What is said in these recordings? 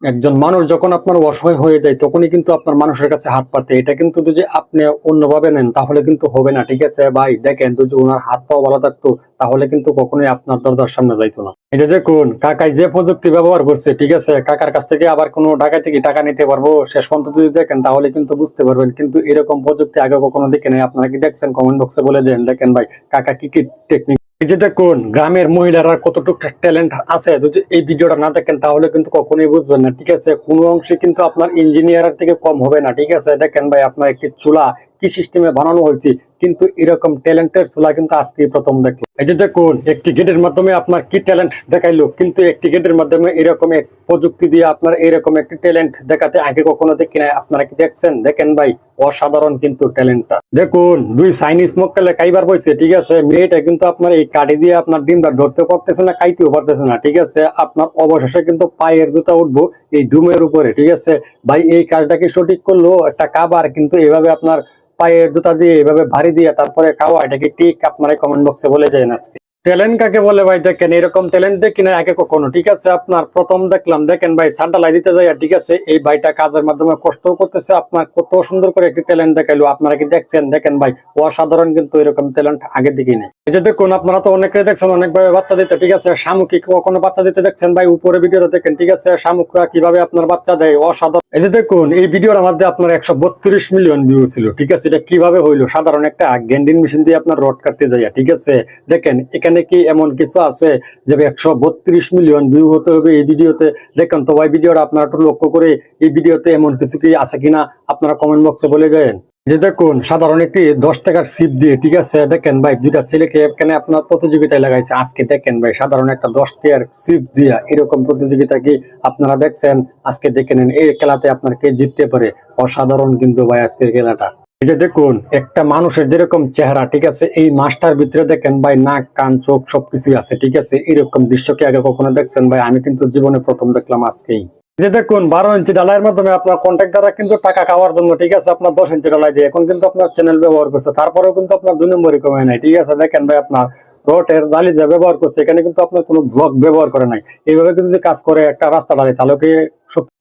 একজন মানুষ যখন আপনার অসহায় হয়ে যায় তখনই কিন্তু আপনার মানুষের কাছে হাত পাতে, এটা কিন্তু যদি আপনি অন্যভাবে নেন তাহলে কিন্তু হবে না। ঠিক আছে ভাই, দেখেন যদি ওনার হাত পাও ভালো থাকতো তাহলে কিন্তু কখনোই আপনার দরজার সামনে যাইতো না। এই যে দেখুন কাকাই যে প্রযুক্তি ব্যবহার করছে, ঠিক আছে, কাকার কাছ থেকে আবার কোনো টাকা থেকে টাকা নিতে পারবো শেষ পর্যন্ত যদি দেখেন তাহলে কিন্তু বুঝতে পারবেন। কিন্তু এরকম প্রযুক্তি আগে কখনো দেখে নাই। আপনারা কি দেখছেন? কমেন্ট বক্সে বলে দেন। দেখেন ভাই কাকা কি কি টেকনিক। এই যে দেখুন গ্রামের মহিলারা কতটুকু ট্যালেন্ট আছে, যদি এই ভিডিওটা না দেখেন তাহলে কিন্তু কখনোই বুঝবেন না। ঠিক আছে, কোনো অংশে কিন্তু আপনার ইঞ্জিনিয়ারের থেকে কম হবে না। ঠিক আছে, দেখেন ভাই আপনার একটি চুলা কি সিস্টেমে বানানো হয়েছে, কিন্তু এরকম ট্যালেন্টের চুলা কিন্তু আজকে প্রথম দেখলো। এই যে দেখুন একটি গেটের মাধ্যমে আপনার কি ট্যালেন্ট দেখাইলো, কিন্তু একটি গেটের মাধ্যমে এরকম এক প্রযুক্তি দিয়ে আপনার এরকম একটি ট্যালেন্ট দেখাতে আগে কখনো দেখি নাই। আপনারা কি দেখছেন? দেখেন ভাই অসাধারণ কিন্তু ট্যালেন্টটা। দেখুন দুই চাইনিজ মক্কেলে কাইবার বইছে। ঠিক আছে, মেয়েটা কিন্তু আপনার এই কাঠি দিয়ে আপনার ডিমটা ধরতে পারতেছে না, খাইতেও পারতেছে না। ঠিক আছে, আপনার অবশেষে কিন্তু পায়ের জুতা উঠবো এই ডুমের উপরে। ঠিক আছে ভাই, এই কাজটাকে সঠিক করলো একটা কাবার, কিন্তু এভাবে আপনার পায়ের জুতা দিয়ে এভাবে ভারী দিয়ে তারপরে খাওয়া, এটাকে ঠিক আপনারা কমেন্ট বক্সে বলে যায় আজকে। ট্যালেন্ট কাকে বলে ভাই? দেখেন এরকম ট্যালেন্ট দেখি না আগে কখনো। ঠিক আছে, আপনার প্রথম দেখলাম। দেখেন ভাই ছাদটা লাই দিতে যাই, ঠিক আছে, এই ভাইটা কাজের মাধ্যমে কষ্টও করতেছে, আপনার কত সুন্দর করে একটি ট্যালেন্ট দেখাইলো। আপনারা কি দেখছেন? দেখেন ভাই অসাধারণ, কিন্তু এরকম ট্যালেন্ট আগে দেখি নাই। এই যে দেখুন আপনারা তো অনেকে দেখছেন অনেকভাবে বাচ্চা দিতে। ঠিক আছে, শামুক কি কখনো বাচ্চা দিতে দেখছেন? ভাই উপরে ভিডিওটা দেখেন। ঠিক আছে, শামুকরা কিভাবে আপনার বাচ্চা দেয় অসাধারণ। এই যে দেখুন এই ভিডিওর মধ্যে আপনার 132 মিলিয়ন ভিউ ছিল। ঠিক আছে, এটা কিভাবে হইলো? সাধারণ একটা গ্যান্ডিং মেশিন দিয়ে আপনার রড কাটতে যাইয়া। ঠিক আছে, দেখেন এখানে কি এমন কিছু আছে যে 132 মিলিয়ন ভিউ হতে হবে এই ভিডিওতে? দেখেন তো ভাই ভিডিওটা আপনারা একটু লক্ষ্য করে এই ভিডিওতে এমন কিছু কি আছে কিনা আপনারা কমেন্ট বক্সে বলে গেলেন। যে দেখুন সাধারণ একটি 10 টাকার সিপ দিয়ে, ঠিক আছে, দেখেন ভাই দুইটা ছেলেকে এখানে আপনার প্রতিযোগিতায় লাগাইছে আজকে। দেখেন ভাই সাধারণ একটা 10 টাকার সিপ দিয়া এরকম প্রতিযোগিতা কি আপনারা দেখছেন? আজকে দেখে নেন এই খেলাতে আপনার কে জিততে পারে। অসাধারণ কিন্তু ভাই আজকের খেলাটা। এই যে দেখুন একটা মানুষের যেরকম চেহারা, ঠিক আছে, এই মাছটার ভিতরে দেখেন ভাই নাক কান চোখ সবকিছু আছে। ঠিক আছে, এরকম দৃশ্য কি আগে কখনো দেখছেন? ভাই আমি কিন্তু জীবনে প্রথম দেখলাম আজকেই। যে দেখুন 12 ইঞ্চি ডালাইয়ের মাধ্যমে আপনার কন্ট্যাক্ট দ্বারা কিন্তু টাকা খাওয়ার জন্য, ঠিক আছে, আপনার 10 ইঞ্চি ডালাই দিয়ে এখন কিন্তু আপনার চ্যানেল ব্যবহার করছে, তারপরেও কিন্তু আপনার 2 নম্বরই কমে নাই। ঠিক আছে, দেখেন ভাই আপনার রটের জালি যা ব্যবহার করছে, এখানে কিন্তু আপনার কোনো ব্লক ব্যবহার করে নাই। এইভাবে কিন্তু যে কাজ করে একটা রাস্তা ডালে তাহলে কি।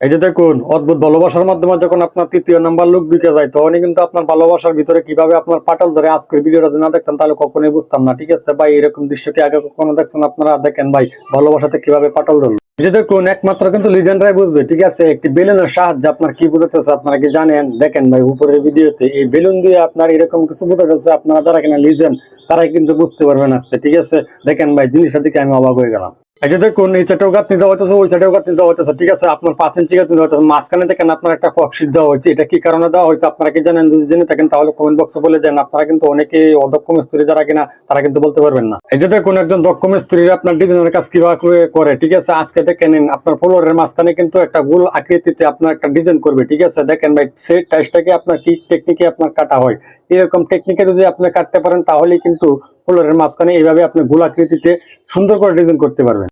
এই যে দেখুন অদ্ভুত ভালোবাসার মাধ্যমে যখন আপনার 3য় নাম্বার লোক ঢুকে যায় তখনই কিন্তু আপনার ভালোবাসার ভিতরে কিভাবে আপনার পাটাল ধরে। আজকের ভিডিওটা যদি না দেখতাম তাহলে কখনোই বুঝতাম না। ঠিক আছে ভাই, এরকম দৃশ্য কি আগে কখনো দেখছেন আপনারা? দেখেন ভাই ভালোবাসাতে কিভাবে পাটাল ধরলো। এই যে দেখুন একমাত্র কিন্তু লিজেন্ডরাই বুঝবে। ঠিক আছে, একটি বেলুনের সাহায্যে আপনার কি বোঝাতেছে আপনারা কি জানেন? দেখেন ভাই উপরের ভিডিওতে এই বেলুন দিয়ে আপনার এরকম কিছু বোঝাতেছে, আপনারা যারা কিনা লিজেন্ড তারাই কিন্তু বুঝতে পারবেন আজকে। ঠিক আছে, দেখেন ভাই জিনিসটা দেখে আমি অবাক হয়ে গেলাম। এই যে দেখুন এই চারটেও গাঁথনি দেওয়া হইতেছে, ওই সাইডেও গাঁথনি দেওয়া হইতেছে। ঠিক আছে, আপনার 5 ইঞ্চি গাঁথনি দেওয়া হইতেছে, মাঝখানে দেখেন আপনার একটা ককশিট দেওয়া হয়েছে। এটা কি কারণে দেওয়া হয়েছে আপনারা কি জানেন? যদি জেনে থাকেন তাহলে কমেন্ট বক্সে বলে দেন। আপনারা কিন্তু অনেকে অদক্ষ মিস্ত্রি যারা কিনা তারা কিন্তু বলতে পারবেন না। এই যে দেখুন একজন দক্ষ মিস্ত্রি আপনার ডিজাইনের কাজ কিভাবে করে। ঠিক আছে, আজকে দেখেন আপনার ফ্লোরের মাঝখানে কিন্তু একটা গোল আকৃতিতে আপনার একটা ডিজাইন করবে। ঠিক আছে, দেখেন ভাই সেই টাইসটাকে আপনার কি টেকনিকে আপনার কাটা হয়, এরকম টেকনিকে যদি আপনি কাটতে পারেন তাহলে কিন্তু ফ্লোরের মাঝখানে এইভাবে আপনি গোল আকৃতিতে সুন্দর করে ডিজাইন করতে পারবেন।